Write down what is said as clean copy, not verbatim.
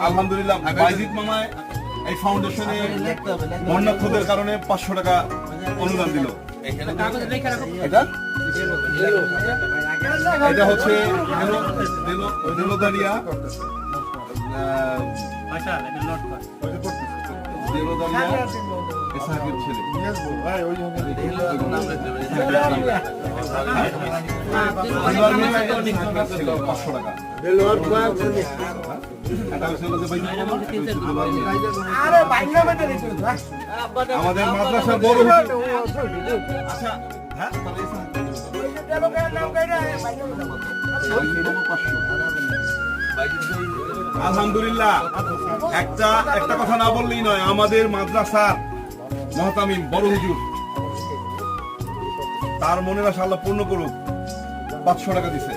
আলহামদুলিল্লাহ বাইজিদ মামায় এই ফাউন্ডেশনে বন্যার্থদের কারণে 500 টাকা অনুদান দিল। এটা এটা হচ্ছে দেলোদারিয়া এসআকের ছেলে। 500 টাকা আমাদের মাদ্রাসার বড় আচ্ছা হ্যাঁ আলহামদুলিল্লাহ একটা কথা না বললেই নয়, আমাদের মাদ্রাসার মহতামিম বড় হুজুর তার মনের আশা আল্লাহ পূর্ণ করুক, 500 টাকা দিছে।